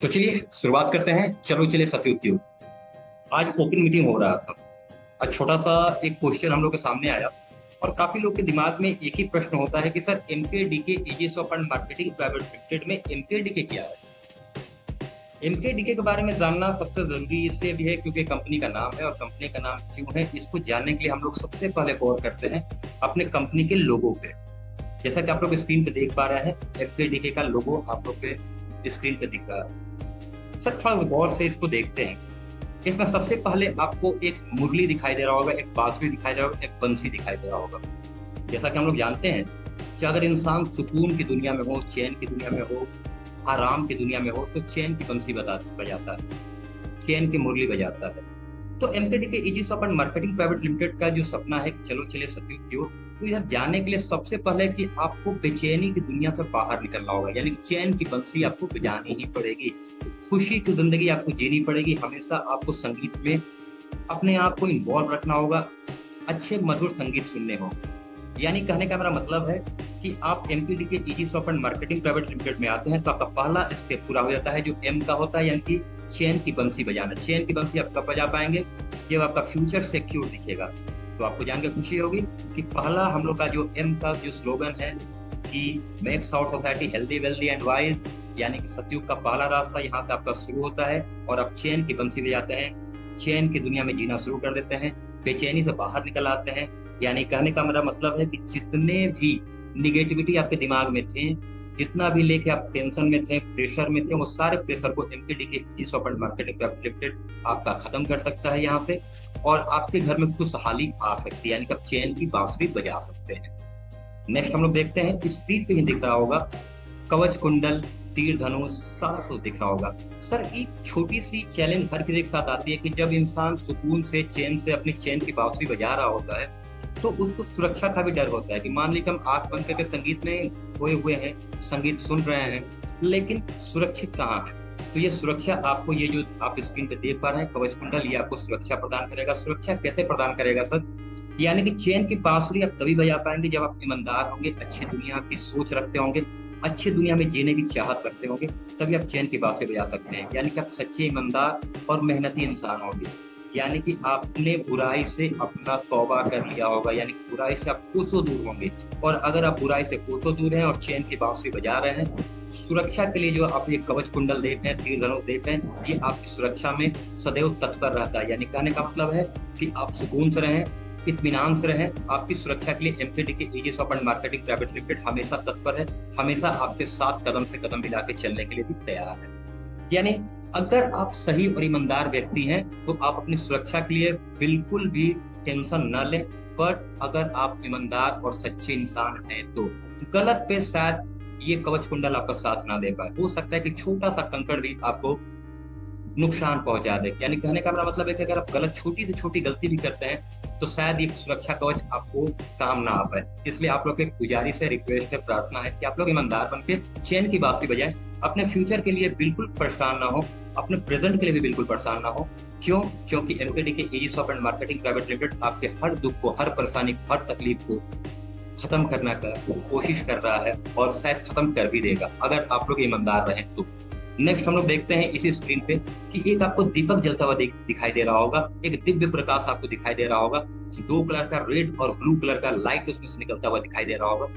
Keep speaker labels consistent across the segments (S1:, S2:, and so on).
S1: तो चलिए शुरुआत करते हैं। चलो चलिए सतयुग की ओर। आज ओपन मीटिंग हो रहा था। आज छोटा सा एक क्वेश्चन हम लोग के सामने आया और काफी लोग के दिमाग में एक ही प्रश्न होता है कि sir MKDK easy shop and marketing private limited में एमकेडीके क्या है। एमकेडीके के बारे में जानना सबसे जरूरी इसलिए भी है क्योंकि कंपनी का नाम है और कंपनी का नाम क्यों है इसको जानने के लिए हम लोग सबसे पहले गौर करते हैं अपने कंपनी के लोगो पे। जैसा कि आप लोग स्क्रीन पे देख पा रहे हैं, एमकेडीके का लोगो आप लोग के स्क्रीन पे दिख रहा है। सर थोड़ा गौर से इसको देखते हैं। इसमें सबसे पहले आपको एक मुरली दिखाई दे रहा होगा, एक बांसुरी दिखाई दे रहा होगा, एक बंसी दिखाई दे रहा होगा। जैसा कि हम लोग जानते हैं कि अगर इंसान सुकून की दुनिया में हो, चैन की दुनिया में हो, आराम की दुनिया में हो तो चैन की बंसी बजाता है, चैन की मुरली बजाता है। तो एमकेडीके एजिस ओपन मार्केटिंग प्राइवेट लिमिटेड का जो सपना है कि चलो चले सतयुग की ओर, तो इधर जाने के लिए सबसे पहले कि आपको बेचैनी की दुनिया से बाहर निकलना होगा, यानी कि चैन की बंसी आपको बजानी ही पड़ेगी। खुशी की जिंदगी आपको जीनी पड़ेगी। हमेशा आपको संगीत में अपने आप को इन्वॉल्व रखना होगा, अच्छे मधुर संगीत सुनने होंगे। यानी कहने का मेरा मतलब है कि आप एमपीडीके एजिस ओपन मार्केटिंग प्राइवेट लिमिटेड में आते हैं तो आपका पहला स्टेप पूरा हो जाता है जो एम का होता है, यानी कि चैन की बंसी बजाना। चैन की बंसी आप कब बजा पाएंगे? जब आपका फ्यूचर सिक्योर दिखेगा। तो आपको जान के खुशी होगी कि पहला हम लोग का जो एम का जो स्लोगन है कि makes our society healthy wealthy and wise, यानी कि सतयुग का पहला रास्ता यहाँ से आपका शुरू होता है और आप चैन की बंसी बजाते हैं, चैन की दुनिया में जीना शुरू कर देते हैं, बेचैनी से बाहर निकल आते हैं। यानी कहने का मेरा मतलब है कि जितने भी निगेटिविटी आपके दिमाग में थे, जितना भी लेके आप टेंशन में थे, प्रेशर में थे, वो सारे प्रेशर को एमकेडीके एजिस ओपन मार्केटिंग प्राइवेट लिमिटेड आपका खत्म कर सकता है यहाँ से, और आपके घर में खुशहाली आ सकती है, यानी कि आप चैन की बांसुरी बजा सकते हैं। नेक्स्ट हम लोग देखते हैं, स्क्रीन पे ही दिख रहा होगा कवच कुंडल, तीर धनुष, सारा कुछ दिख रहा होगा। सर एक छोटी सी चैलेंज हर किसी के साथ आती है कि जब इंसान सुकून से चैन से अपनी चैन की बांसुरी बजा रहा होता है तो उसको सुरक्षा का भी डर होता है कि मान लीजिए हम आंख बंद करके संगीत में खोए हुए हैं, संगीत सुन रहे हैं, लेकिन सुरक्षित कहाँ है? तो ये सुरक्षा आपको, ये जो आप स्क्रीन पे देख पा रहे हैं कवच कुंडल, ये आपको सुरक्षा प्रदान करेगा। सुरक्षा कैसे प्रदान करेगा सर? यानी कि चैन की बांसुरी आप तभी बजा पाएंगे जब आप ईमानदार होंगे, अच्छी दुनिया की सोच रखते होंगे, अच्छी दुनिया में जीने की चाहत रखते होंगे, तभी आप चैन की बांसुरी बजा सकते हैं। यानी कि आप सच्चे ईमानदार और मेहनती इंसान होंगे। यानी कि आपने बुराई से अपना तौबा कर लिया होगा, यानी कि बुराई से आप कोसों दूर होंगे। और अगर आप बुराई से कोसों दूर हैं और चैन की बांसुरी बजा रहे हैं, सुरक्षा के लिए जो आप ये कवच कुंडल देख रहे हैं, तीर धनुष देख रहे हैं, ये आपकी सुरक्षा में सदैव तत्पर रहता है। यानी कहने का मतलब है कि आप सुकून से रहें, इत्मीनान से रहें। आपकी सुरक्षा के लिए एमकेडीके एजिस ओपन मार्केटिंग प्राइवेट लिमिटेड हमेशा तत्पर है, हमेशा आपके साथ कदम से कदम मिला के चलने के लिए भी तैयार है। यानी अगर आप सही और ईमानदार व्यक्ति हैं तो आप अपनी सुरक्षा के लिए बिल्कुल भी टेंशन न लें। बट अगर आप ईमानदार और सच्चे इंसान हैं तो गलत पे शायद ये कवच कुंडल आपका साथ ना दे पाए। हो सकता है कि छोटा सा कंकड़ भी आपको नुकसान पहुंचा दे। यानी कहने का मेरा मतलब है कि अगर आप गलत छोटी से छोटी गलती भी करते हैं तो शायद ये सुरक्षा कवच आपको काम ना आ पाए। इसलिए आप लोग की गुजारिश है, रिक्वेस्ट है, प्रार्थना है कि आप लोग ईमानदार बन के चैन की बांसुरी बजाएं। अपने फ्यूचर के लिए बिल्कुल परेशान ना हो, अपने प्रेजेंट के लिए भी बिल्कुल परेशान ना हो। क्यों? क्योंकि एमकेडीके एजिस ओपन मार्केटिंग प्राइवेट लिमिटेड आपके हर दुख को, हर परेशानी, हर तकलीफ को खत्म करना का कोशिश कर रहा है और शायद खत्म कर भी देगा अगर आप लोग ईमानदार रहें तो। नेक्स्ट हम लोग देखते हैं इसी स्क्रीन पे कि एक आपको दीपक जलता हुआ दिखाई दे रहा होगा, एक दिव्य प्रकाश आपको दिखाई दे रहा होगा, दो कलर का रेड और ब्लू कलर का लाइट उसमें से निकलता हुआ दिखाई दे रहा होगा।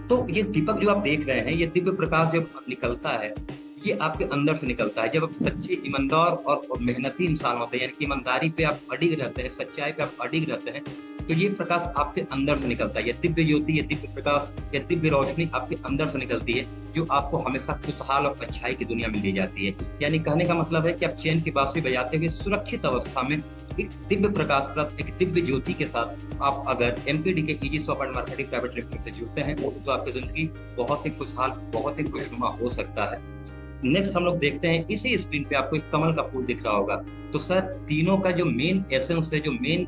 S1: तो ये दीपक जो आप देख रहे हैं, ये दिव्य प्रकाश जब निकलता है, ये आपके अंदर से निकलता है। जब आप सच्चे ईमानदार और मेहनती इंसान होते हैं, यानी कि ईमानदारी पे आप अडिग रहते हैं, सच्चाई पे आप अडिग रहते हैं, तो ये प्रकाश आपके अंदर से निकलता है। ये दिव्य ज्योति, ये दिव्य प्रकाश, ये दिव्य रोशनी आपके अंदर से निकलती है जो आपको हमेशा खुशहाल और अच्छाई की दुनिया में ले जाती है। यानी कहने का मतलब है कि आप चैन की बांसुरी बजाते हुए सुरक्षित अवस्था में एक दिव्य प्रकाश के साथ, एक दिव्य ज्योति के साथ आप अगर एमकेडीके एजिस ओपन मार्केटिंग प्राइवेट लिमिटेड से जुड़ते हैं तो आपकी जिंदगी बहुत ही खुशहाल, बहुत ही खुशनुमा हो सकता है। नेक्स्ट हम लोग देखते हैं इसी स्क्रीन पे आपको एक कमल का फूल दिख रहा होगा। तो सर तीनों का जो मेन एसेंस है, जो मेन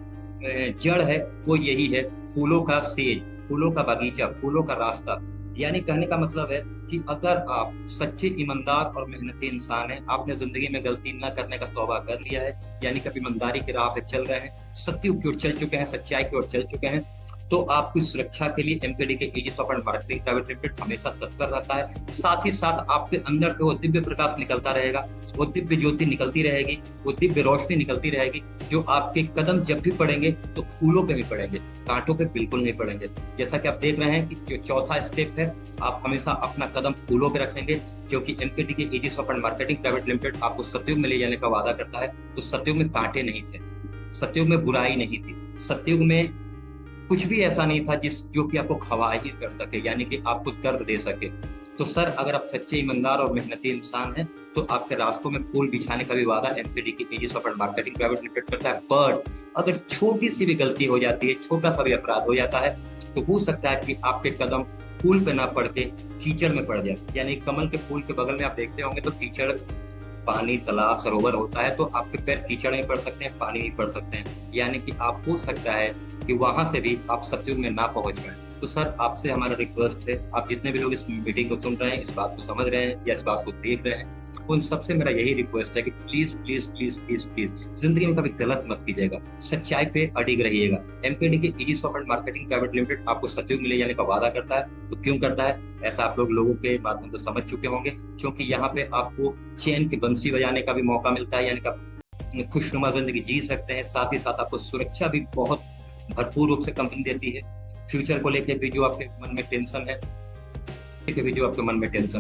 S1: जड़ है, वो यही है, फूलों का सेज, फूलों का बगीचा, फूलों का रास्ता। यानी कहने का मतलब है कि अगर आप सच्चे ईमानदार और मेहनती इंसान हैं, आपने जिंदगी में गलती न करने का तौबा कर लिया है, यानी कि ईमानदारी की राह पे चल रहे हैं, सत्य की ओर चल चुके हैं, सच्चाई की ओर चल चुके हैं, तो आपकी सुरक्षा के लिए एमकेडी के Aegis of and marketing private limited हमेशा तत्पर रहता है। साथ ही साथ आपके अंदर से वो दिव्य प्रकाश निकलता रहेगा, वो दिव्य ज्योति निकलती रहेगी, वो दिव्य रोशनी निकलती रहेगी, जो आपके कदम जब भी पड़ेंगे तो फूलों पे भी पड़ेंगे, कांटों पे बिल्कुल नहीं पड़ेंगे। जैसा कि आप देख रहे हैं कि जो चौथा स्टेप है, आप हमेशा अपना कदम फूलों पे रखेंगे, क्योंकि एमकेडी के Aegis of and marketing private limited आपको सतयुग में ले जाने का वादा करता है। तो सतयुग में कांटे नहीं थे, सतयुग में बुराई नहीं थी, सतयुग में कुछ भी ऐसा नहीं था जो कि आपको खवाही कर सके, यानी कि आपको दर्द दे सके। तो सर, अगर आप सच्चे ईमानदार और मेहनती इंसान हैं तो आपके रास्तों में फूल बिछाने का भी वादा एमकेडी की Aegis of and marketing private limited करता है। बट अगर छोटी सी भी गलती हो जाती है, छोटा सा भी अपराध हो जाता है, तो हो सकता है कि आपके कदम फूल पे ना पड़ के कीचड़ में पड़ जाए। यानी कमल के फूल के बगल में आप देखते होंगे तो कीचड़, पानी, तालाब, सरोवर होता है, तो आपके पैर कीचड़ में पड़ सकते हैं, पानी में पड़ सकते हैं। यानी कि आप हो सकता है कि वहां से भी आप सतयुग में ना पहुंच पाए। तो सर, आपसे हमारा रिक्वेस्ट है, आप जितने भी लोग इस मीटिंग को सुन रहे हैं, इस बात को समझ रहे हैं या इस बात को देख रहे हैं, उन सबसे मेरा यही रिक्वेस्ट है कि please please please please please जिंदगी में कभी गलत मत कीजिएगा, सच्चाई पे अडिग रहिएगा। एमकेडी के Aegis of and marketing private limited आपको सतयुग में ले जाने का वादा करता है। तो क्यों करता है ऐसा, आप लोगों के माध्यम से समझ चुके होंगे, क्योंकि यहाँ पे आपको चैन की बंसी बजाने का भी मौका मिलता है, यानी कि आप खुशनुमा जिंदगी जी सकते हैं। साथ ही साथ आपको सुरक्षा भी बहुत भरपूर रूप से कंपनी देती है। फ्यूचर को लेकर भी जो आपके मन में टेंशन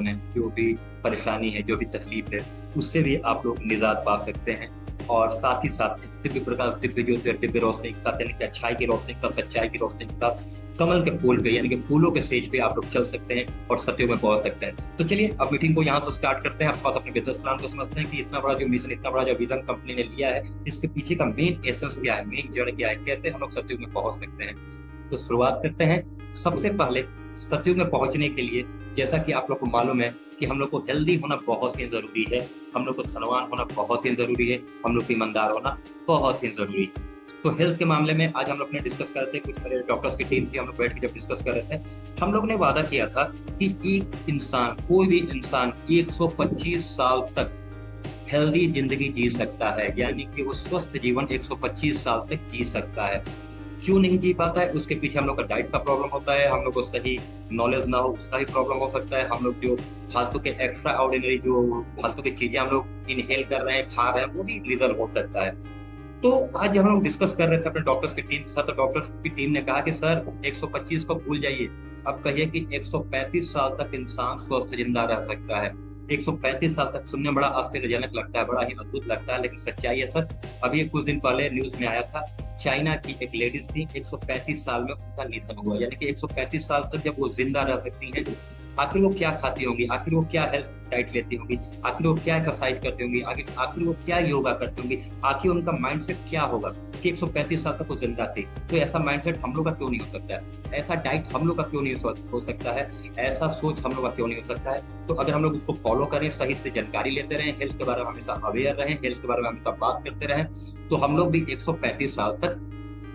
S1: है, जो भी परेशानी है, जो भी तकलीफ है, उससे भी आप लोग निजात पा सकते हैं। और साथ ही साथ दिव्य प्रकाश, दिव्य ज्योति, दिव्य रोशनी के साथ, यानी कि अच्छाई की रोशनी के साथ, सच्चाई की रोशनी के साथ कमल के फूल पे, यानी कि फूलों के सेज पे आप लोग चल सकते हैं और सत्यों में पहुंच सकते हैं। तो चलिए अब मीटिंग को यहाँ से स्टार्ट करते हैं। आप साथ अपने बिजनेस प्लान को समझते हैं कि इतना बड़ा जो मिशन, इतना बड़ा जो विजन कंपनी ने लिया है, इसके पीछे का मेन एसेंस क्या है, मेन जड़ क्या है, कैसे हम लोग सत्युग में पहुंच सकते हैं। तो शुरुआत करते हैं। सबसे पहले सतयुग में पहुंचने के लिए, जैसा कि आप लोग को मालूम है कि हम लोग को हेल्दी होना बहुत ही जरूरी है, हम लोग को धनवान होना बहुत ही जरूरी है, हम लोग को ईमानदार होना बहुत ही जरूरी है। तो हेल्थ के मामले में आज हम लोग ने डिस्कस कर रहे थे, कुछ मेरे डॉक्टर्स की टीम थी, हम लोग बैठ के जब डिस्कस कर रहे थे, हम लोग ने वादा किया था कि एक इंसान, कोई भी इंसान 125 साल तक हेल्दी जिंदगी जी सकता है, यानी कि वो स्वस्थ जीवन 125 साल तक जी सकता है। क्यों नहीं जी पाता है, उसके पीछे हम लोग का डाइट का प्रॉब्लम होता है, हम लोग को सही नॉलेज ना हो उसका भी प्रॉब्लम हो सकता है, हम लोग जो फालतू के एक्स्ट्रा ऑर्डिनरी जो फालतू की चीजें हम लोग इनहेल कर रहे हैं, खा रहे हैं, वो भी रीजन हो सकता है। तो आज जब हम लोग डिस्कस कर रहे थे अपने डॉक्टर्स की टीम के साथ, तो डॉक्टर्स की टीम ने कहा कि सर 125 को भूल जाइए, अब कहिए कि 135 साल तक इंसान स्वस्थ जिंदा रह सकता है। 135 साल तक सुनने में बड़ा आश्चर्यजनक लगता है, बड़ा ही अद्भुत लगता है, लेकिन सच्चाई है सर। अभी कुछ दिन पहले न्यूज में आया था, चाइना की एक लेडीज थी, 135 साल में उनका निधन हुआ। यानी कि 135 साल तक जब वो जिंदा रह सकती हैं, आखिर वो क्या खाती होंगी, आखिर वो क्या हेल्थ डाइट लेती होंगी, आखिर वो क्या एक्सरसाइज करती होंगी, आखिर वो क्या योगा करती होंगी, आखिर उनका माइंडसेट क्या होगा कि 135 साल तक वो जिंदा थी। तो ऐसा माइंडसेट हम लोग का क्यों नहीं हो सकता है, ऐसा डाइट हम लोग का क्यों नहीं हो सकता है, ऐसा सोच हम लोग का क्यों नहीं हो सकता है। तो अगर हम लोग उसको फॉलो करें, सही से जानकारी लेते रहें, हेल्थ के बारे में हमेशा अवेयर रहें, हेल्थ के बारे में हमेशा बात करते रहें, तो हम लोग भी 135 साल तक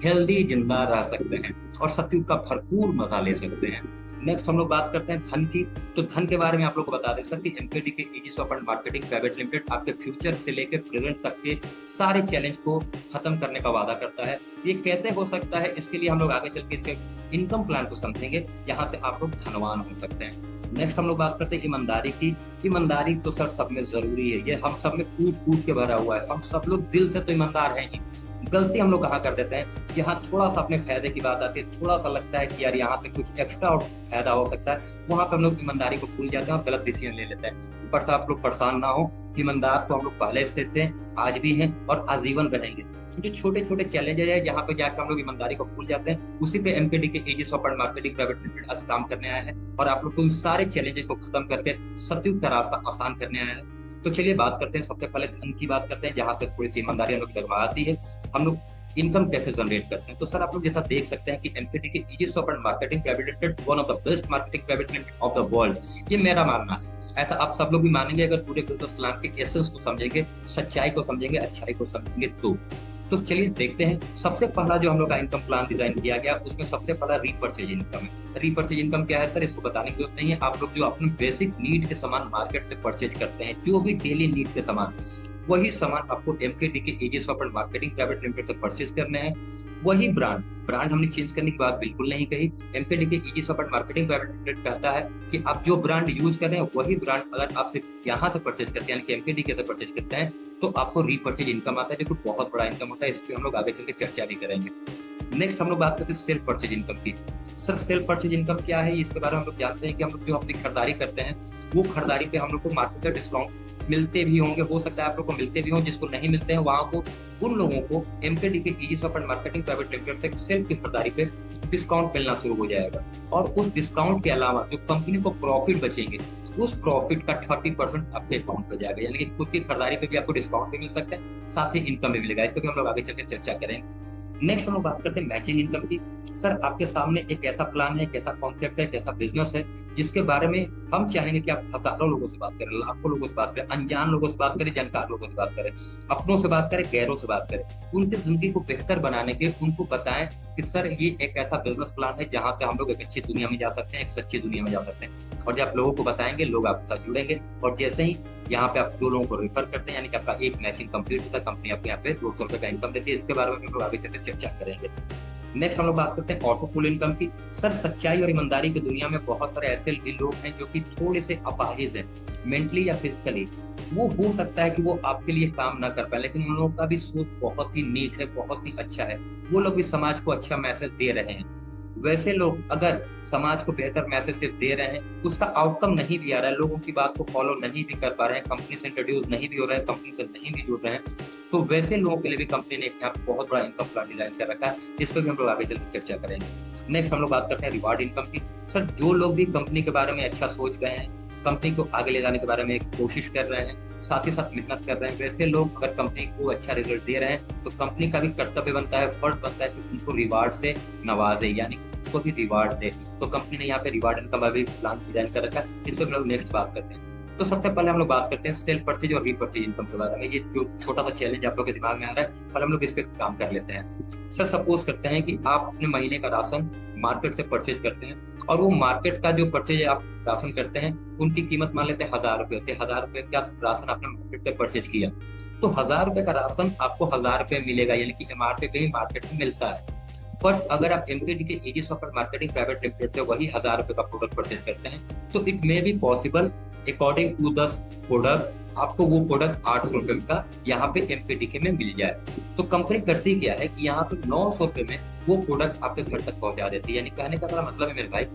S1: हेल्दी जिंदा रह सकते हैं और सतयुग का भरपूर मजा ले सकते हैं। नेक्स्ट हम लोग बात करते हैं धन की। तो धन के बारे में आप लोग को बता दें सर कि एमकेडी के Aegis of and marketing private limited आपके फ्यूचर से लेकर प्रेजेंट तक के सारे चैलेंज को खत्म करने का वादा करता है। ये कैसे हो सकता है, इसके लिए हम लोग आगे चल के इसके इनकम प्लान को समझेंगे, जहां से आप लोग धनवान हो सकते हैं। नेक्स्ट हम लोग बात करते हैं ईमानदारी की। ईमानदारी तो सर सब में जरूरी है, ये हम सब में कूट कूट के भरा हुआ है, हम सब लोग दिल से तो ईमानदार हैं ही। गलती हम लोग कहाँ कर देते हैं, जहाँ थोड़ा सा अपने फायदे की बात आती है, थोड़ा सा लगता है कि यार यहाँ पे कुछ एक्स्ट्रा और फायदा हो सकता है, वहां पे हम लोग ईमानदारी को भूल जाते हैं और गलत डिसीजन ले लेते हैं। ऊपर से आप लोग परेशान ना हो, ईमानदार तो हम लोग पहले से थे, आज भी हैं और आजीवन रहेंगे। जो छोटे छोटे चैलेंजेस है जहाँ पे जाकर हम लोग ईमानदारी को भूल जाते हैं, उसी पे एमकेडी के Aegis of and marketing private limited आज काम करने आया है और आप लोग को उन सारे चैलेंजेस को खत्म करके सतयुग का रास्ता आसान करने आया है। तो चलिए बात करते हैं, सबसे पहले धन की बात करते हैं, जहाँ से थोड़ी सी ईमानदारी हम लोग डगमगा आती है। हम लोग इनकम कैसे जनरेट करते हैं, तो सर आप लोग जैसा देख सकते हैं कि एमकेडी के Aegis of and marketing private limited one of the best marketing private limited of the world, ये मेरा मानना है। ऐसा आप सब लोग भी मानेंगे अगर पूरे बिजनेस प्लान के एसेंस को समझेंगे, सच्चाई को समझेंगे, अच्छाई को समझेंगे। तो चलिए देखते हैं। सबसे पहला जो हम लोग का इनकम प्लान डिजाइन किया गया, उसमें सबसे पहला रीपर्चेज इनकम है। रीपर्चेज इनकम क्या है सर, इसको बताने की जरूरत नहीं है। आप लोग जो अपने बेसिक नीड के सामान मार्केट से परचेज करते हैं, जो भी डेली नीड के सामान, वही सामान आपको MKDK easy shop and marketing private limited से परचेज करने हैं। वही ब्रांड ब्रांड हमने चेंज करने की बात बिल्कुल नहीं कही। MKDK easy shop and marketing private limited कहता है कि आप जो ब्रांड यूज कर रहे हैं वही ब्रांड अगर आप सिर्फ यहाँ से परचेज करते हैं यानी कि एमकेडीके से परचेज करते हैं तो आपको रीपरचेज इनकम आता है, जो कि बहुत बड़ा इनकम होता है। इस पे हम लोग आगे चल के चर्चा भी करेंगे। नेक्स्ट हम लोग बात करते हैं सेल्फ परचेज इनकम की। सर सेल्फ परचेज इनकम क्या है, इसके बारे में हम लोग जानते हैं कि हम लोग जो अपनी खरीदारी करते हैं वो खरीदारी पे हम लोग को मार्केट का डिस्काउंट मिलते भी होंगे, हो सकता है आप लोग को मिलते भी हों, जिसको नहीं मिलते हैं वहां को उन लोगों को MKDK easy shop and marketing private limited से सेल्फ की खरीदारी पे डिस्काउंट मिलना शुरू हो जाएगा। और उस डिस्काउंट के अलावा जो कंपनी को प्रॉफिट बचेंगे उस प्रॉफिट का 30% आपके अकाउंट पे जाएगा, यानी कि खुद की खरीदारी पे भी आपको डिस्काउंट भी मिल सकता है, साथ ही इनकम भी मिलेगा। इस पर हम लोग आगे चलकर चर्चा करेंगे। नेक्स्ट हम लोग बात करते हैं मैचिंग इनकम की। सर आपके सामने एक ऐसा प्लान है, एक ऐसा कॉन्सेप्ट है, एक ऐसा बिजनेस है जिसके बारे में हम चाहेंगे कि आप हजारों लोगों से बात करें, लाखों लोगों से बात करें, अनजान लोगों से बात करें, जानकार लोगों से बात करें, अपनों से बात करें, गैरों से बात करें, उनकी जिंदगी को बेहतर बनाने के उनको बताएं कि सर ये एक ऐसा बिजनेस प्लान है जहां से हम लोग एक अच्छी दुनिया में जा सकते हैं, एक सच्ची दुनिया में जा सकते हैं। और जब आप लोगों को बताएंगे लोग आपके साथ जुड़ेंगे। और जैसे ही यहाँ पे आप 2 लोगों को रेफर करते हैं यानी कि आपका एक मैचिंग कंप्लीट होता है, कंपनी आपको यहाँ पे 200 रुपए का इनकम देती है। इसके बारे में हम लोग आगे चलकर चर्चा करेंगे। नेक्स्ट हम लोग बात करते हैं ऑटो पुल इनकम की। सर सच्चाई और ईमानदारी की दुनिया में बहुत सारे ऐसे भी लोग हैं जो कि थोड़े से अपाहिज हैं, मेंटली या फिजिकली। वो हो सकता है कि वो आपके लिए काम ना कर पाए, लेकिन उन लोगों का भी सोच बहुत ही नीट है, बहुत ही अच्छा है। वो लोग भी समाज को अच्छा मैसेज दे रहे हैं। वैसे लोग अगर समाज को बेहतर मैसेज सिर्फ दे रहे हैं, उसका आउटकम नहीं भी आ रहा है, लोगों की बात को फॉलो नहीं भी कर पा रहे हैं, कंपनी से इंट्रोड्यूस नहीं भी हो रहे हैं, कंपनी से नहीं भी जुड़ रहे हैं, तो वैसे लोगों के लिए भी कंपनी ने यहाँ पे बहुत बड़ा इनकम प्लान डिजाइन कर रखा है। इस पर भी हम लोग आगे चलकर चर्चा करेंगे। नेक्स्ट हम लोग बात करते हैं रिवार्ड इनकम की। सर जो लोग भी कंपनी के बारे में अच्छा सोच रहे हैं, कंपनी को आगे ले जाने के बारे में कोशिश कर रहे हैं, साथ ही साथ मेहनत कर रहे हैं, वैसे लोग अगर कंपनी को अच्छा रिजल्ट दे रहे हैं तो कंपनी का भी कर्तव्य बनता है, फर्ज बनता है कि उनको रिवार्ड से नवाजे, यानी उनको भी रिवार्ड दे। तो कंपनी ने यहाँ पे रिवार्ड इनकम का भी प्लान डिजाइन कर रखा है। इस पर हम लोग नेक्स्ट बात करते हैं। तो सबसे पहले हम लोग बात करते हैं सेल्फ परचेज और रीपरचेज इनकम के बारे में। ये जो छोटा सा चैलेंज आप लोग के दिमाग में आ रहा है, पहले हम लोग इस पे काम कर लेते हैं। सर सपोज करते हैं कि आप अपने महीने का राशन मार्केट से परचेज करते हैं और वो मार्केट का जो परचेज आप राशन करते हैं उनकी कीमत मान लेते हैं 1000 रुपए होते हैं। 1000 रुपए का राशन आपने मार्केट से परचेज किया तो 1000 रुपए का राशन आपको 1000 रुपए मिलेगा, यानी कि एमआरपी पे ही मार्केट में मिलता है। बट अगर आप MKDK easy shop and marketing private limited से वही 1000 रुपए का प्रोडक्ट परचेज करते हैं तो it may be possible according to the product आपको वो प्रोडक्ट 800 रुपए का यहाँ पे एमकेडीके में मिल जाए। तो कंपनी करती क्या है कि यहाँ पे 900 रुपए में वो प्रोडक्ट आपके घर तक पहुंचा देती है। यानी कहने का बड़ा मतलब है मेरे भाई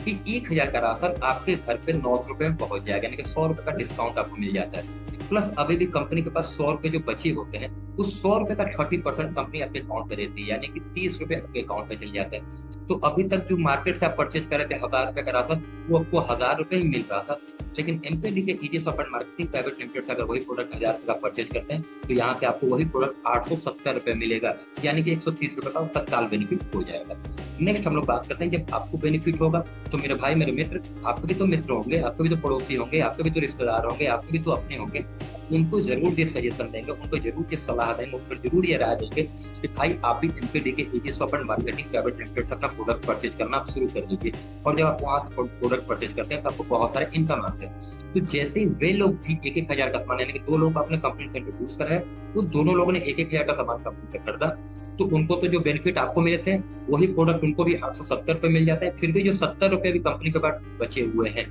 S1: कि 1000 का राशन आपके घर पे 900 रुपए में पहुंच जाएगा, यानी कि 100 रुपए का डिस्काउंट आपको मिल जाता है। प्लस अभी भी कंपनी के पास 100 रुपए जो बचे होते हैं उस 100 रुपए का 30% कंपनी आपके अकाउंट पे देती है, यानी कि 30 रुपए आपके अकाउंट पे चल जाते हैं। तो अभी तक जो मार्केट से आप परचेज कर रहे थे 1000 रुपए का राशन वो आपको 1000 रुपए ही मिल रहा था, लेकिन MKDK easy shop and marketing private limited से अगर वही प्रोडक्ट 1000 रुपए का परचेज करते हैं तो यहाँ से आपको वही प्रोडक्ट 870 रुपए मिलेगा, यानी कि 130 रुपए का तत्काल बेनिफिट हो जाएगा। नेक्स्ट हम लोग बात करते हैं जब आपको बेनिफिट होगा तो मेरे भाई मेरे मित्र, आपके भी तो मित्र होंगे, आपके भी तो पड़ोसी होंगे, आपके भी तो रिश्तेदार होंगे, आपके भी तो अपने होंगे, उनको जरूर ये सजेशन देंगे, उनको जरूर ये सलाह देंगे, उनको जरूर ये राय देंगे कि भाई आप भी MKDK easy shop and marketing private limited से अपना प्रोडक्ट परचेज करना आप शुरू कर दीजिए। और जब आप वहां से प्रोडक्ट परचेज करते हैं तो आपको बहुत सारे इनकम आते हैं। तो जैसे ही वे लोग भी 1000 का सामान, यानी कि 2 लोग अपने कंपनी से इंट्रोड्यूस कर रहे हैं, तो दोनों लोगों ने 1000 का सामान कंपनी से खरीदा, तो उनको तो जो बेनिफिट आपको मिले थे वही प्रोडक्ट उनको भी 870 रुपए मिल जाता है। फिर भी जो 70 रुपए भी कंपनी के पास बचे हुए हैं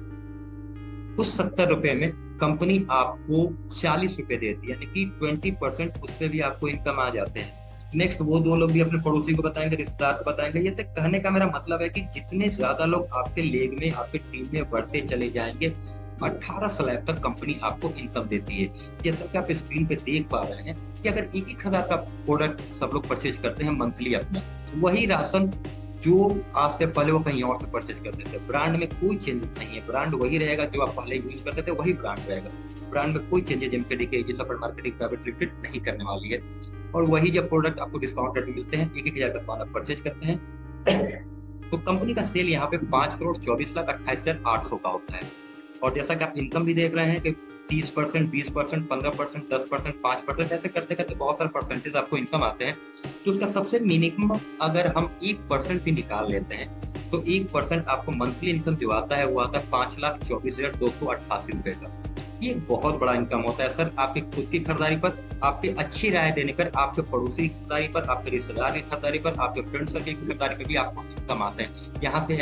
S1: उस 70 रुपए में कंपनी आपको 40 रुपए देती है, यानी कि 20% उस पर भी आपको इनकम आ जाते हैं। नेक्स्ट वो 2 लोग भी अपने पड़ोसी को बताएंगे, रिश्तेदार को बताएंगे। ये से कहने का मेरा मतलब है कि जितने ज्यादा लोग आपके लेग में, आपके टीम में बढ़ते चले जाएंगे, 18 स्लैब तक कंपनी आपको इनकम देती है। जैसा कि आप स्क्रीन पे देख पा रहे हैं कि अगर 1000 का प्रोडक्ट सब लोग परचेज करते हैं मंथली अपना, वही राशन जो आज से पहले वो कहीं और से परचेज करते थे, ब्रांड में कोई चेंजेस नहीं है, ब्रांड वही रहेगा जो आप पहले यूज करते थे, वही ब्रांड रहेगा, ब्रांड में कोई changes MKDK easy shop and marketing private limited नहीं करने वाली है। और वही जब प्रोडक्ट आपको डिस्काउंट रेट में मिलते हैं, 1000 का सामान आप परचेज करते हैं तो कंपनी का सेल यहाँ पे 5,24,28,800 का होता है। और जैसा कि आप इनकम भी देख रहे हैं कि 30%, 20%, 15%, 10%, 5%, ऐसे करते करते बहुत सारे परसेंटेज आपको इनकम आते हैं। तो उसका सबसे मिनिमम अगर हम 1% भी निकाल लेते हैं तो 1% आपको मंथली इनकम जो आता है वो आता है 5,24,288 रुपए का। ये बहुत बड़ा इनकम होता है सर, आपकी खुद की खरीदारी पर, आपकी अच्छी राय देने पर, आपके पड़ोसी की खरीदारी पर, आपके रिश्तेदार की खरीदारी पर, आपके फ्रेंड सर्कल की खरीदारी पर भी आपको इनकम आते हैं। यहाँ से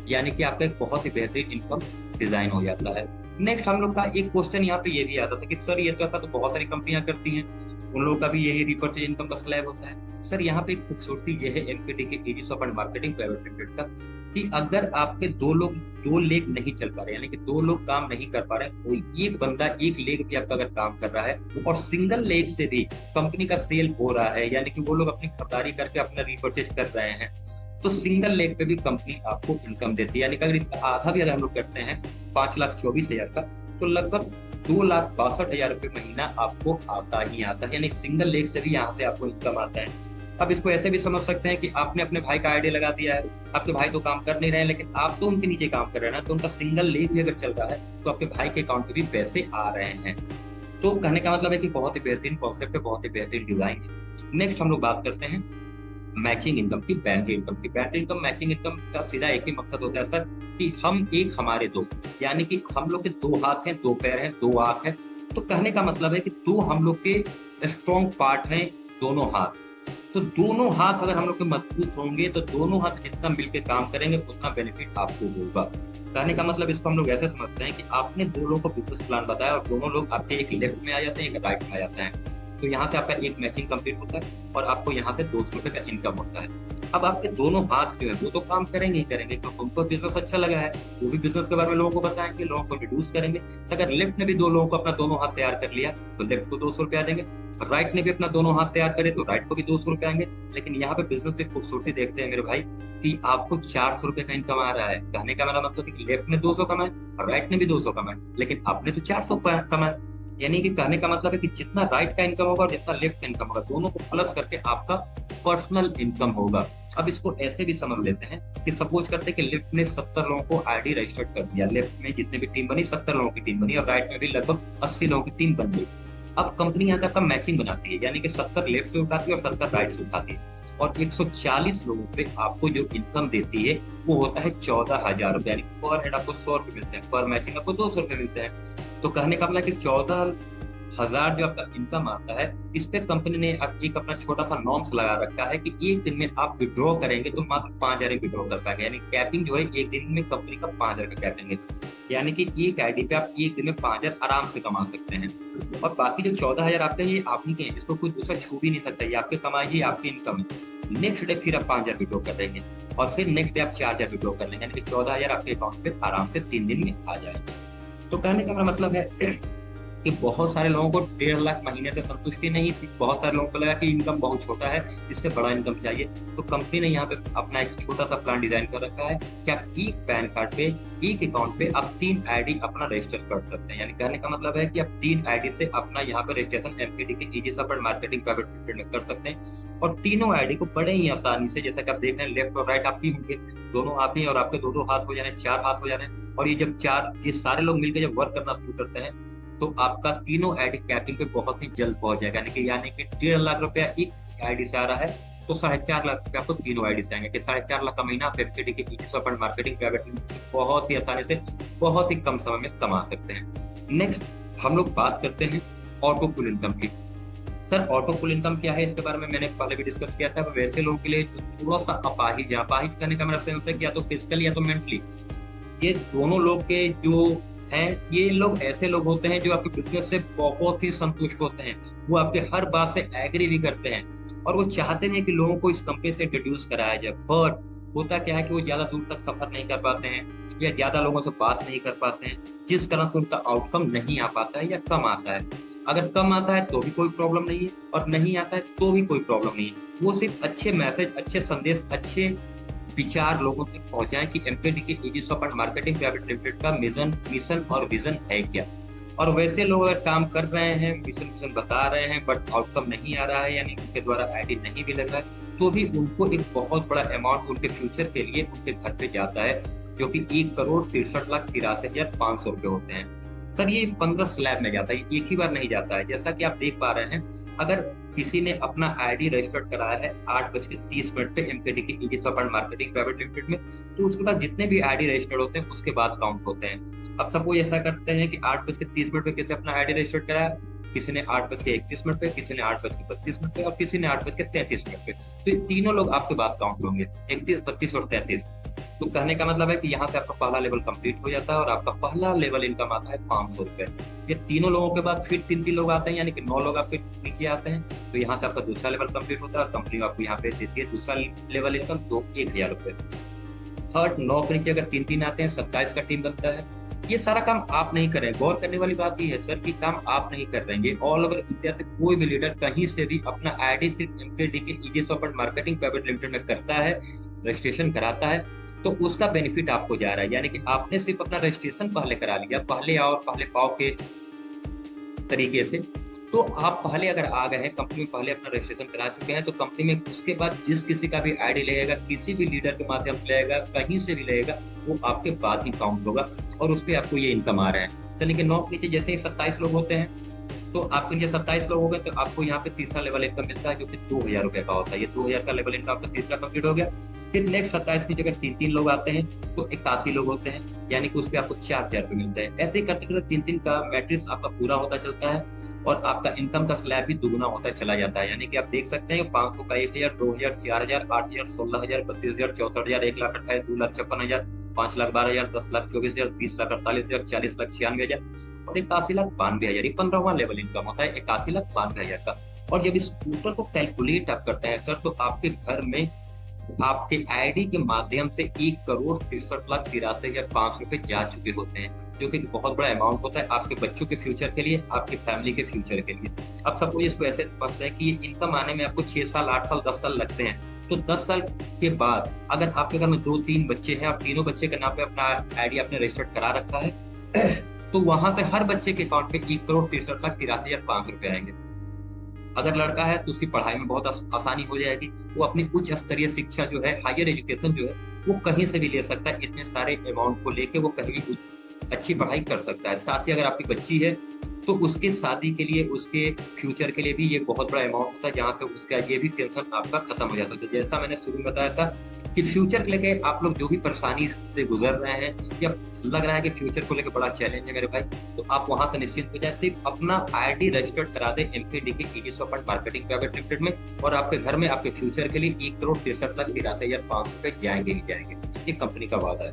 S1: यानी कि आपका एक बहुत ही बेहतरीन इनकम डिजाइन हो जाता है। नेक्स्ट हम लोग का एक क्वेश्चन यहाँ पे ये भी आता था कि सर ये तो ऐसा तो बहुत सारी कंपनियां करती हैं, उन लोगों का भी यही रिपर्चेज इनकम का स्लैब होता है। सर यहाँ पे एक खूबसूरती ये है एनपीडी के Aegis of marketing private limited का, कि अगर आपके दो लेग नहीं चल पा रहे, यानी कि दो लोग काम नहीं कर पा रहे, कोई एक बंदा एक लेग भी आपका अगर काम कर रहा है और सिंगल लेग से भी कंपनी का सेल हो रहा है, यानी कि वो लोग अपनी खरीदारी करके अपना रिपर्चेज कर रहे हैं, तो सिंगल लेग पे भी कंपनी आपको इनकम देती है। यानी कि अगर इसका आधा भी अगर हम लोग करते हैं 5,24,000 का, तो लगभग 2,62,000 रुपये महीना आपको आता ही आता है, यानी सिंगल लेग से भी यहाँ से आपको इनकम आता है। अब इसको ऐसे भी समझ सकते हैं कि आपने अपने भाई का आईडी लगा दिया है, आपके भाई तो काम कर नहीं रहे हैं, लेकिन आप तो उनके नीचे काम कर रहे हैं ना, तो उनका सिंगल लेग भी अगर चल रहा है तो आपके भाई के अकाउंट पे भी पैसे आ रहे हैं। तो कहने का मतलब है कि बहुत ही बेहतरीन कॉन्सेप्ट है, बहुत ही बेहतरीन डिजाइन है। नेक्स्ट हम लोग बात करते हैं मैचिंग इनकम की, बैंड इनकम की। बैंड इनकम मैचिंग इनकम का सीधा एक ही मकसद होता है सर, कि हम एक हमारे दो, यानी कि हम लोग के दो हाथ हैं, दो पैर हैं, दो आंख है, तो कहने का मतलब है कि दो हम लोग के स्ट्रॉन्ग पार्ट हैं, दोनों हाथ। तो दोनों हाथ अगर हम लोग के मजबूत होंगे तो दोनों हाथ जितना मिलकर काम करेंगे उतना बेनिफिट आपको होगा। कहने का मतलब इसको हम लोग ऐसे समझते हैं कि आपने दो लोगों को बिजनेस प्लान बताया और दोनों लोग आपके एक लेफ्ट में आ जाते हैं, एक राइट में आ जाते हैं, तो यहाँ से आपका एक मैचिंग कंप्लीट होता है और आपको यहाँ से 200 रुपए का इनकम होता है। अब आपके दोनों हाथ जो है वो तो काम करेंगे ही करेंगे, तो उनको बिजनेस अच्छा लगा है, वो भी बिजनेस के बारे में लोगों को बताएंगे, लोगों को इंट्रोड्यूस करेंगे। तो अगर लेफ्ट ने भी दो लोगों को अपना दोनों हाथ तैयार कर लिया तो लेफ्ट को 200 रुपया देंगे, राइट ने भी अपना दोनों हाथ तैयार करे तो राइट को भी 200 रुपए आएंगे। लेकिन यहाँ पे बिजनेस की खूबसूरती देखते हैं मेरे भाई, कि आपको 400 रुपए का इनकम आ रहा है। कहने का मेरा मतलब कि लेफ्ट ने 200 कमाए और राइट ने भी 200 कमाए, लेकिन आपने तो 400 कमाए। यानी कि कहने का मतलब है कि जितना राइट का इनकम होगा और जितना लेफ्ट का इनकम होगा, दोनों को प्लस करके आपका पर्सनल इनकम होगा। अब इसको ऐसे भी समझ लेते हैं कि सपोज करते हैं कि लेफ्ट ने 70 लोगों को आईडी रजिस्टर्ड कर दिया, लेफ्ट में जितने भी टीम बनी 70 लोगों की टीम बनी और राइट में भी लगभग 80 लोगों की टीम बन गई। अब कंपनी यहाँ से आपका मैचिंग बनाती है, यानी कि 70 लेफ्ट से उठाती है और 70 राइट से उठाती है, और 140 लोगों पे आपको जो इनकम देती है वो होता है 14,000 रुपए, यानी पर हेड आपको 100 रुपए मिलते हैं, पर मैचिंग आपको 200 रुपए मिलते हैं। तो कहने का मतलब कि 14,000 जो आपका इनकम आता है, इस पे कंपनी ने एक अपना छोटा सा नॉर्म्स लगा रखा है कि एक दिन में आप विड्रॉ करेंगे तो मात्र 5,000 विड्रॉ कर पाएंगे, यानी कैपिंग जो है एक दिन में कंपनी का 5,000 का कैपिंग है, यानी कि एक आईडी पे आप एक दिन में 5,000 आराम से कमा सकते हैं। और बाकी जो 14,000 आपके ये आप ही के हैं, इसको कोई दूसरा छू भी नहीं सकता, ये आपके कमाई है, आपकी इनकम है। नेक्स्ट डे फिर आप 5,000 विड्रॉ कर लेंगे और फिर नेक्स्ट डे आप 4,000 विड्रॉ कर लेंगे, यानी कि 14,000 आपके अकाउंट पे आराम से 3 दिन में आ जाएंगे। तो कहने का मेरा मतलब है कि बहुत सारे लोगों को 1.5 लाख महीने से संतुष्टि नहीं थी, बहुत सारे लोगों को लगा कि इनकम बहुत छोटा है, इससे बड़ा इनकम चाहिए, तो कंपनी ने यहाँ पे अपना एक छोटा सा प्लान डिजाइन कर रखा है कि आप एक पैन कार्ड पे, एक अकाउंट पे आप 3 आईडी अपना रजिस्टर कर सकते हैं। यानी कहने का मतलब है कि आप 3 आईडी से अपना यहाँ पे रजिस्ट्रेशन एमपीडी के Aegis of marketing private limited में कर सकते हैं, और तीनों आईडी को बड़े ही आसानी से, जैसा कि आप देख रहे हैं लेफ्ट और राइट आपकी होंगे, दोनों आप ही, और आपके दो हाथ हो जाने, 4 हाथ हो जाने, और ये सारे लोग मिलकर जब वर्क करना शुरू करते हैं तो आपका तीनों आईडी कैपिंग पे बहुत ही जल्द पहुंच जाएगा। यानी कि 1.5 लाख रुपया एक आईडी से आ रहा है, तो 4.5 लाख रुपया आपको तीनों आईडी से आएंगे, कि 4.5 लाख का महीना आप एमपीडी के Aegis of marketing private limited बहुत ही आसानी से, बहुत ही कम समय में कमा सकते हैं। नेक्स्ट हम लोग बात करते हैं ऑटो पुल इनकम की। सर ऑटो पुल इनकम क्या है, इसके बारे में मैंने पहले भी डिस्कस किया था। वैसे लोगों के लिए जो थोड़ा सा अपाहिज करने का मेरा सेंस है कि या तो फिजिकली या तो मेंटली, ये दोनों लोग के जो हैं, ये लोग ऐसे लोग होते हैं जो आपके बिजनेस से बहुत ही संतुष्ट होते हैं, वो आपके हर बात से एग्री भी करते हैं और वो चाहते हैं कि लोगों को इस कंपनी से इंट्रोड्यूस कराया जाए। बट होता क्या है कि वो ज्यादा दूर तक सफर नहीं कर पाते हैं या ज्यादा लोगों से बात नहीं कर पाते हैं, जिस कारण से उनका आउटकम नहीं आ पाता है या कम आता है। अगर कम आता है तो भी कोई प्रॉब्लम नहीं है और नहीं आता है तो भी कोई प्रॉब्लम नहीं है। वो सिर्फ अच्छे मैसेज, अच्छे संदेश, अच्छे विचार लोगों तक पहुंचाएं कि एमपीडी के Aegis of marketing private limited का मिशन और विजन है क्या। और वैसे लोग अगर काम कर रहे हैं, मिशन बता रहे हैं, बट आउटकम नहीं आ रहा है, यानी उनके द्वारा आईडी नहीं भी लग रहा है, तो भी उनको एक बहुत बड़ा अमाउंट उनके फ्यूचर के लिए उनके घर पे जाता है, जो कि 1,63,83,500 रुपए होते हैं। सर ये 15 स्लैब में जाता है, एक ही बार नहीं जाता है। जैसा कि आप देख पा रहे हैं, अगर किसी ने अपना आईडी रजिस्टर्ड कराया है 8:30 पे एमकेडी के easy fund marketing private limited में, तो उसके बाद जितने भी आईडी रजिस्टर्ड होते हैं उसके बाद काउंट होते हैं। अब सपोज ऐसा करते हैं कि 8:30 पे किसी अपना आईडी रजिस्टर्ड कराया, किसी ने 8:31 पे, किसी ने 8:32 पे और किसी ने 8:33 पे, तो ये तीनों लोग आपके बाद काउंट होंगे, 31, 32 और 33। तो कहने का मतलब है कि यहाँ से आपका पहला लेवल कंप्लीट हो जाता है और आपका पहला लेवल इनकम आता है 500 रुपए। ये तीनों लोगों के बाद फिर 3 लोग आते हैं, यानी कि 9 लोग आपके नीचे आते हैं। तो यहाँ से आपका दूसरा लेवल कंप्लीट होता है और कंपनी आपको यहाँ पे देती है दूसरा लेवल इनकम, तो 1000 रुपए। थर्ड 9 के नीचे अगर 3 आते हैं, 27 का टीम बनता है। ये सारा काम आप नहीं कर रहे हैं। गौर करने वाली बात ये है सर कि काम आप नहीं कर रहे हैं। ये ऑल ओवर इंडिया से कोई भी लीडर कहीं से भी अपना आईडी सिर्फ एमकेडी के easy fund marketing private limited में करता है, रजिस्ट्रेशन कराता है, तो उसका बेनिफिट आपको जा रहा है। यानी कि आपने सिर्फ अपना रजिस्ट्रेशन पहले करा लिया, पहले आओ पहले पाओ के तरीके से। तो आप पहले अगर आ गए हैं कंपनी में, पहले अपना रजिस्ट्रेशन करा चुके हैं, तो कंपनी में उसके बाद जिस किसी का भी आईडी लगेगा, किसी भी लीडर के माध्यम से लगेगा, कहीं से भी लगेगा, वो आपके बाद ही काउंट होगा और उस पर आपको ये इनकम आ रहा है। तो लेकिन 9 के नीचे जैसे ही 27 लोग होते हैं, तो आपके नीचे 27 लोग हो गए, तो आपको यहाँ पे तीसरा लेवल इनकम मिलता है जो कि 2000 रुपए का होता है। ये 2000 का लेवल इनकम आपका तीसरा कंप्लीट हो गया। फिर नेक्स्ट 27 की जगह 3 लोग आते हैं, तो 81 लोग होते हैं, यानी कि उस पे आपको 4000 रुपए मिलते हैं। ऐसे ही करते करते 3 का मैट्रिक्स आपका पूरा होता चलता है और आपका इनकम का स्लैब भी दुगुना होता चला जाता है। यानी कि आप देख सकते हैं 500 का 1000, 2000, 4000, 8000, 16000, 32000, 64000, 1,28,000, 2,56,000, 5,12,000, 10,24,000, 20,48,000, 40,96,000 और 81,92,000। ये 15वां लेवल इनकम होता है 81,92,000 का। और जब इस टोटल को कैलकुलेट आप करते हैं सर, तो आपके घर में आपके आईडी के माध्यम से 1,63,83,500 रुपए जा चुके होते हैं, जो कि बहुत बड़ा अमाउंट होता है आपके बच्चों के फ्यूचर के लिए, आपकी फैमिली के फ्यूचर के लिए। अब सपोज इसको ऐसे समझते हैं कि ये इनकम आने में आपको 6 साल, 8 साल, 10 साल लगते हैं। तो 10 साल के बाद अगर आपके घर में 2-3 बच्चे हैं और तीनों बच्चे के नाम पे अपना आईडी आपने रजिस्टर्ड करा रखा है, तो वहां से हर बच्चे के अकाउंट पे 1,63,83,500 रुपए आएंगे। अगर लड़का है तो उसकी पढ़ाई में बहुत आसानी हो जाएगी। वो अपनी उच्च स्तरीय शिक्षा जो है, हायर एजुकेशन जो है, वो कहीं से भी ले सकता है। इतने सारे अमाउंट को लेके वो कहीं भी अच्छी पढ़ाई कर सकता है। साथ ही अगर आपकी बच्ची है तो उसके शादी के लिए, उसके फ्यूचर के लिए भी ये बहुत बड़ा अमाउंट होता है, जहाँ तक उसका ये भी टेंशन आपका खत्म हो जाता है। तो जैसा मैंने शुरू में बताया था कि फ्यूचर को लेके आप लोग जो भी परेशानी से गुजर रहे हैं या लग रहा है कि फ्यूचर को लेकर बड़ा चैलेंज है मेरे भाई, तो आप वहां से निश्चिंत हो जाए। सिर्फ अपना आईडी रजिस्टर्ड करा दे एमकेडी के easy fund marketing private limited में और आपके घर में आपके फ्यूचर के लिए 1,63,83,500 रुपए जाएंगे ही जाएंगे। ये कंपनी का वादा है।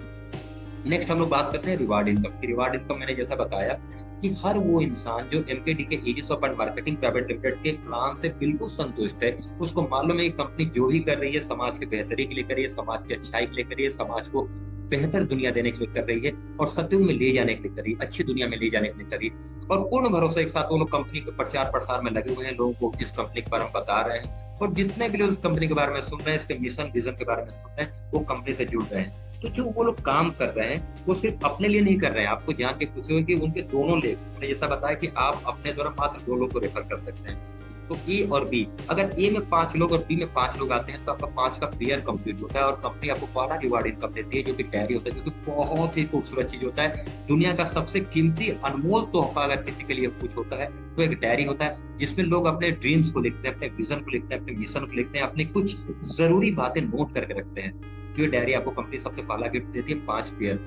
S1: नेक्स्ट हम लोग बात करते हैं रिवार्ड इनकम की। रिवार्ड इनकम मैंने जैसा बताया कि हर वो इंसान जो एमकेडी के easy fund marketing private limited के प्लान से बिल्कुल संतुष्ट है, उसको मालूम है कि कंपनी जो भी कर रही है समाज की बेहतरी के लिए कर रही है, समाज की अच्छाई के लिए कर रही है, समाज को बेहतर दुनिया देने के लिए कर रही है और सत्युग में ले जाने के लिए कर रही है, अच्छी दुनिया में ले जाने के लिए कर रही है। और पूर्ण भरोसे के साथ वो लोग कंपनी के प्रचार प्रसार में लगे हुए हैं, लोगों को इस कंपनी के बारे में बता रहे हैं और जितने भी लोग इस कंपनी के बारे में सुन रहे हैं, इसके मिशन विजन के बारे में सुन रहे हैं, वो कंपनी से जुड़ रहे हैं। तो जो वो लोग काम कर रहे हैं वो सिर्फ अपने लिए नहीं कर रहे हैं। आपको जान के खुशी होगी उनके दोनों लोग, मैंने जैसा बताया कि आप अपने द्वारा मात्र 2 लोग को रेफर कर सकते हैं। तो ए और बी, अगर ए में 5 लोग और बी में 5 लोग आते हैं तो आपका 5 का पेयर कंप्लीट होता है और कंपनी आपको बड़ा रिवार्ड इनकम देती है, जो कि डायरी होता है, जो कि बहुत ही खूबसूरत चीज होता है। दुनिया का सबसे कीमती अनमोल तोहफा अगर किसी के लिए कुछ होता है तो एक डायरी होता है, जिसमें लोग अपने ड्रीम्स को लिखते हैं, अपने विजन को लिखते हैं, अपने मिशन को लिखते हैं, अपनी कुछ जरूरी बातें नोट करके रखते हैं। तो ये डायरी आपको कंपनी सबसे पहला गिफ्ट देती है 5 पेयर।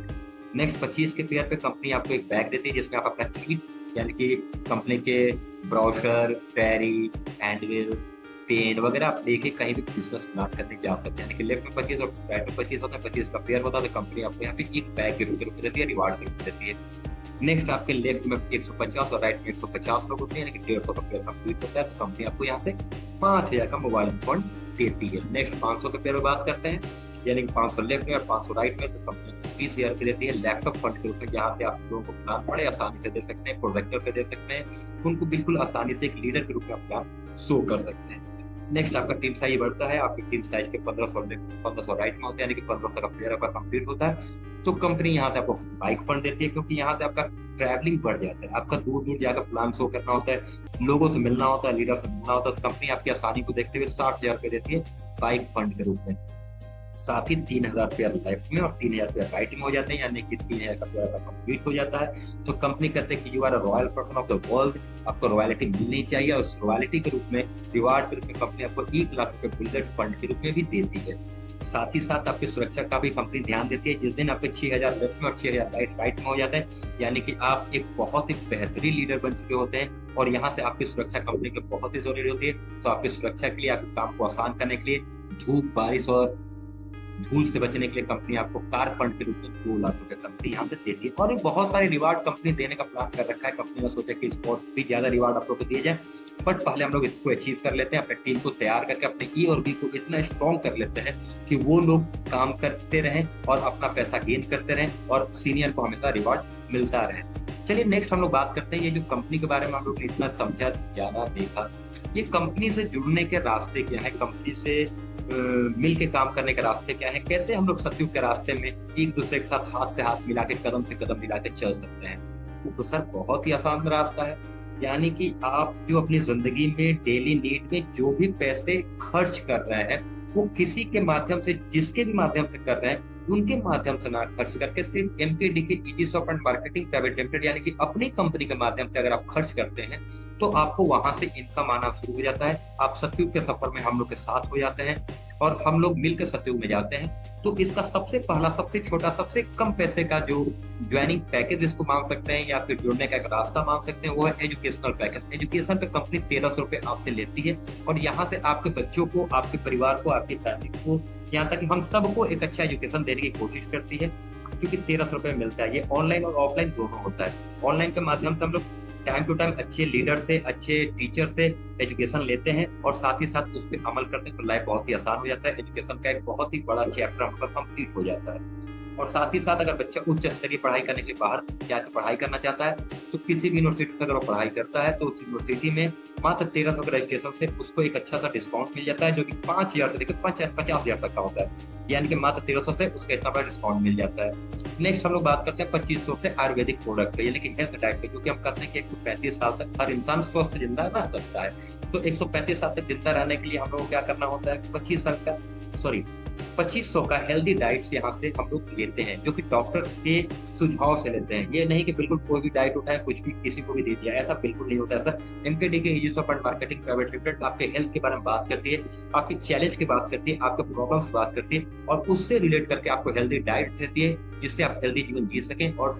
S1: नेक्स्ट 25 के पेयर पे कंपनी आपको एक बैग देती है, जिसमें आप अपना किट यानी कि कंपनी के ब्रोशर, डायरी, हैंडबिल्स, पेन वगैरह आप लेके कहीं भी बिजनेस प्लान करने जा सकते हैं। यानी कि लेफ्ट में 25 और राइट में 25 होता है, 25 का पेयर होता है, तो कंपनी आपको यहाँ पे एक बैग गिफ्ट के रूप में देती है, रिवार्ड गिफ्ट देती है। नेक्स्ट आपके लेफ्ट में 150 और राइट में 150 लोग होते हैं, यानी कि 150 का पेयर कंप्लीट होता है, तो कंपनी आपको यहाँ से 5000 का मोबाइल फोन देती है। नेक्स्ट 500 के पेयर में बात करते हैं, यानी कि 500 लेफ्ट में और 500 राइट में, तो कंपनी 20,000 की देती है लैपटॉप फंड के रूप में, जहाँ से आप लोगों को प्लान बड़े आसानी से दे सकते हैं, प्रोजेक्टर पे दे सकते हैं, उनको बिल्कुल आसानी से एक लीडर के रूप में आप प्लान शो कर सकते हैं। नेक्स्ट आपका टीम साइज बढ़ता है, आपकी टीम साइज के 1500 राइट में होते हैं, यानी कि 1500 का प्लेयर आपका कंप्लीट होता है, तो कंपनी यहाँ से आपको बाइक फंड देती है, क्योंकि यहाँ से आपका ट्रैवलिंग बढ़ जाता है, आपका दूर दूर जाकर प्लान शो करना होता है, लोगों से मिलना होता है, लीडर से मिलना होता है, तो कंपनी आपकी आसानी को देखते हुए 60,000 रुपए देती है बाइक फंड के रूप में। साथ ही 3000 पेयर लेफ्ट में और 3000 पेयर राइट में हो जाते हैं, यानी कि 3000 का पेयर कंप्लीट हो जाता है। तो कंपनी कहते हैं कि you are a royal person of the world, आपको रॉयल्टी मिलनी चाहिए, और उस रॉयल्टी के रूप में, रिवार्ड के रूप में कंपनी आपको 1 लाख रुपए बुलेट फंड के रूप में भी देती है। साथ ही साथ आपकी सुरक्षा का भी कंपनी ध्यान देती है। जिस दिन आपके 6000 लेफ्ट में और 6000 राइट में हो जाते हैं, यानी कि आप एक बहुत ही बेहतरीन लीडर बन चुके होते हैं, और यहाँ से आपकी सुरक्षा कंपनी की बहुत ही जरूरी होती है। तो आपकी सुरक्षा के लिए, आपके काम को आसान करने के लिए, धूप, बारिश और धूल से बचने के लिए कंपनी आपको कार फंड के रूप में 2 लाख रुपए कंपनी यहाँ से देती है। और भी बहुत सारे रिवार्ड कंपनी देने का प्लान कर रखा है। कंपनी ने सोचा कि इसको भी ज्यादा रिवार्ड आप लोग को दिए जाए, बट पहले हम लोग इसको अचीव कर लेते हैं, अपने टीम को तैयार करके अपने ई और बी को इतना स्ट्रॉन्ग कर लेते हैं कि वो लोग काम करते रहें और अपना पैसा गेन करते रहें, और सीनियर को हमेशा रिवार्ड मिलता रहे। चलिए नेक्स्ट हम लोग बात करते हैं, ये जो कंपनी के बारे में हम लोग ने इतना समझा, जाना, देखा, ये कंपनी से जुड़ने के रास्ते क्या है, कंपनी से मिल के काम करने के रास्ते क्या है, कैसे हम लोग सतयुग के रास्ते में एक दूसरे के साथ हाथ से हाथ मिला के, कदम से कदम मिला के चल सकते हैं। तो सर बहुत ही आसान रास्ता है, यानी कि आप जो अपनी जिंदगी में डेली नीड में जो भी पैसे खर्च कर रहे हैं, वो किसी के माध्यम से, जिसके भी माध्यम से कर रहे हैं, उनके माध्यम से ना खर्च करके सिर्फ MKDK easy shop and marketing private limited यानी कि अपनी कंपनी के माध्यम से अगर आप खर्च करते हैं, तो आपको वहां से इनकम आना शुरू हो जाता है। आप सतयुग के सफर में हम लोग के साथ हो जाते हैं, और हम लोग मिलकर सतयुग में जाते हैं। तो इसका सबसे पहला, सबसे छोटा, सबसे कम पैसे का जो ज्वाइनिंग पैकेज इसको मान सकते हैं, या फिर जुड़ने का एक रास्ता मान सकते हैं, वो है एजुकेशनल पैकेज। एजुकेशन पे कंपनी 1300 रुपए आपसे लेती है, और यहाँ से आपके बच्चों को, आपके परिवार को, आपकी फैमिली को, यहाँ तक कि हम सबको एक अच्छा एजुकेशन देने की कोशिश करती है, क्योंकि 1300 रुपए मिलता है। ये ऑनलाइन और ऑफलाइन दोनों होता है। ऑनलाइन के माध्यम से हम लोग टाइम टू टाइम अच्छे लीडर से, अच्छे टीचर से एजुकेशन लेते हैं, और साथ ही साथ उस पर अमल करते हैं, तो लाइफ बहुत ही आसान हो जाता है। एजुकेशन का एक बहुत ही बड़ा चैप्टर हम लोग कंप्लीट हो जाता है। और साथ ही साथ अगर बच्चा उच्च स्तरीय पढ़ाई करने के लिए बाहर जाकर पढ़ाई करना चाहता है, तो किसी भी यूनिवर्सिटी से अगर वो पढ़ाई करता है, तो उस यूनिवर्सिटी में मात्र 1300 के रजिस्ट्रेशन से उसको एक अच्छा सा डिस्काउंट मिल जाता है, जो कि 5000 से लेकर 50,000 तक का होता है। यानी कि मात्र 1300 से उसका इतना बड़ा डिस्काउंट मिल जाता है। नेक्स्ट हम लोग बात करते हैं 2500 से आयुर्वेदिक प्रोडक्ट पे, यानी कि हेल्थ डाइट पे, क्योंकि हम कहते हैं कि 135 साल तक हर इंसान स्वस्थ जिंदा रह सकता है। तो 135 साल तक जिंदा रहने के लिए हम लोग को क्या करना होता है, 2500 का हेल्दी डाइट्स यहाँ से हम लोग लेते हैं, जो कि डॉक्टर्स के सुझाव से लेते हैं। ये नहीं कि बिल्कुल कोई भी डाइट उठाए, कुछ भी किसी को भी दे दिया, ऐसा बिल्कुल नहीं होता है sir. MKDK easy shop and marketing private limited आपके हेल्थ के बारे में बात करती है, आपकी चैलेंज की बात करती है, आपके प्रॉब्लम्स की बात करती है, और उससे रिलेट करके आपको हेल्दी डाइट देती है, जिससे आप हेल्दी जीवन जी सकें और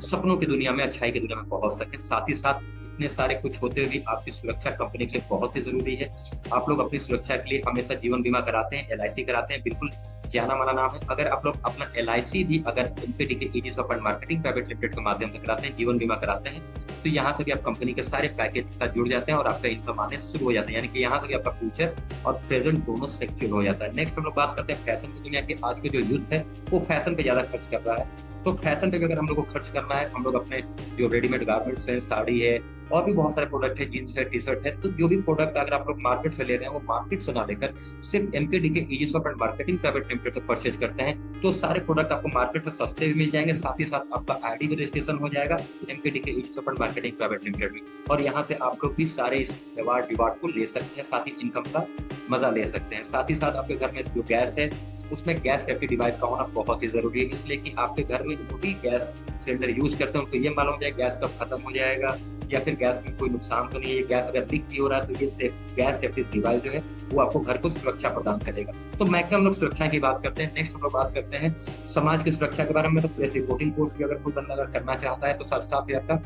S1: सपनों की दुनिया में, अच्छाई की दुनिया में पहुंच सके। साथ ही साथ इतने सारे कुछ होते हुए भी आपकी सुरक्षा कंपनी के लिए बहुत ही जरूरी है। आप लोग अपनी सुरक्षा के लिए हमेशा जीवन बीमा कराते हैं, एलआईसी कराते हैं, बिल्कुल जाना माना नाम है। अगर आप लोग अपना एलआईसी भी अगर MKDK easy shop and marketing private limited के माध्यम से कराते हैं, जीवन बीमा कराते हैं, तो यहाँ तक आप कंपनी के सारे पैकेज के साथ जुड़ जाते हैं और आपका इनकम आने शुरू हो जाता है, यानी कि यहाँ तक आपका फ्यूचर और प्रेजेंट दोनों सेक्योर हो जाता है। नेक्स्ट हम लोग बात करते हैं फैशन की दुनिया की। आज के जो यूथ है वो फैशन पे ज्यादा खर्च कर रहा है, तो फैशन पे अगर हम लोग को खर्च करना है, हम लोग अपने जो रेडीमेड गारमेंट्स हैं, साड़ी है, और भी बहुत सारे प्रोडक्ट है, जींस है, टी शर्ट है, तो जो भी प्रोडक्ट अगर आप लोग मार्केट से ले रहे हैं, वो मार्केट से ना लेकर सिर्फ MKDK easy shop and marketing private limited से परचेज करते हैं, तो सारे प्रोडक्ट आपको मार्केट से सस्ते भी मिल जाएंगे, साथ ही साथ आपका आईडी भी रजिस्ट्रेशन हो जाएगा MKDK easy shop and marketing private limited में, और यहाँ से आप लोग भी सारे इस रिवार्ड को ले सकते हैं, साथ ही इनकम का मजा ले सकते हैं। साथ ही साथ आपके घर में जो गैस है, उसमें गैस सेफ्टी डिवाइस का होना बहुत ही जरूरी है, इसलिए कि आपके घर में जो भी गैस सिलेंडर यूज करते हैं उनको ये मालूम जाए गैस कब खत्म हो जाएगा, या फिर गैस में कोई नुकसान तो नहीं है, गैस अगर लीक भी हो रहा है, तो ये गैस सेफ्टी डिवाइस जो है वो आपको घर को सुरक्षा प्रदान करेगा। तो मैक्सिमम लोग सुरक्षा की बात करते हैं। नेक्स्ट हम लोग बात करते हैं समाज की सुरक्षा के बारे में। तो प्रेस रिपोर्टिंग कोर्स भी अगर कोई बंदा अगर करना चाहता है, तो 7,000 का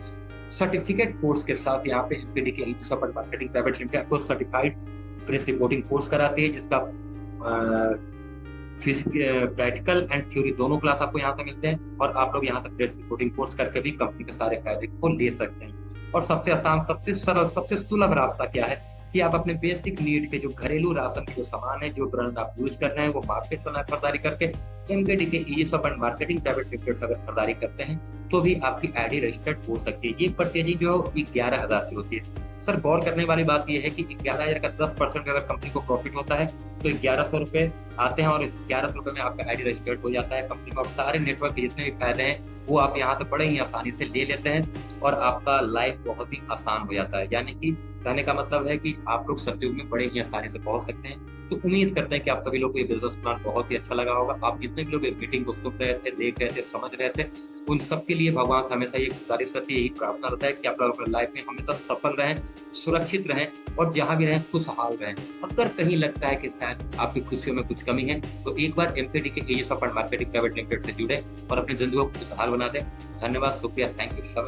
S1: सर्टिफिकेट कोर्स के साथ यहाँ पे MKDK easy shop and marketing private limited आपको सर्टिफाइड प्रेस रिपोर्टिंग कोर्स कराती है, जिसका प्रैक्टिकल एंड थ्योरी दोनों क्लास आपको यहाँ पे मिलते हैं, और आप लोग यहाँ तक प्रेस रिपोर्टिंग कोर्स करके भी कंपनी के सारे फायदे को ले सकते हैं। और सबसे आसान, सबसे सरल, सबसे सुलभ रास्ता क्या है कि आप अपने बेसिक नीड के जो घरेलू राशन के जो सामान है, जो ब्रांड आप यूज कर रहे हैं, वो मार्केट से खरीदारी करके MKDK easy shop and marketing private limited से अगर खरीदारी करते हैं, तो भी आपकी आईडी रजिस्टर्ड हो सकती है। ये परचेजिंग जो है 11,000 की होती है। सर गौर करने वाली बात यह है कि 11,000 का 10% अगर कंपनी को प्रॉफिट होता है, तो 1100 रुपए आते हैं, और इस 1100 रुपए में आपका आईडी रजिस्टर्ड हो जाता है कंपनी में, और सारे नेटवर्क के जितने भी फायदे हैं वो आप यहाँ से बड़े ही आसानी से ले लेते हैं और आपका लाइफ बहुत ही आसान हो जाता है। यानी कि कहने का मतलब है कि आप लोग सतयुग में बड़े ही आसानी से पहुँच सकते हैं। तो उम्मीद करते हैं कि आप सभी लोग को ये बिज़नेस प्लान बहुत ही अच्छा लगा होगा। आप जितने भी लोग ये मीटिंग को सुन रहे थे, देख रहे थे, समझ रहे थे, उन सबके लिए भगवान से हमेशा ये गुज़ारिश रहती है, यही प्रार्थना रहता है कि आप लोग अपनी लाइफ में हमेशा सफल रहें, सुरक्षित रहें और जहाँ भी रहें खुशहाल रहें। अगर कहीं लगता है कि शायद आपकी खुशियों में कुछ कमी है, तो एक बार एमकेडी के Aegis of fund marketing private limited से जुड़ें और अपनी ज़िंदगी को खुशहाल बना दें। धन्यवाद, शुक्रिया, थैंक यू सो मच।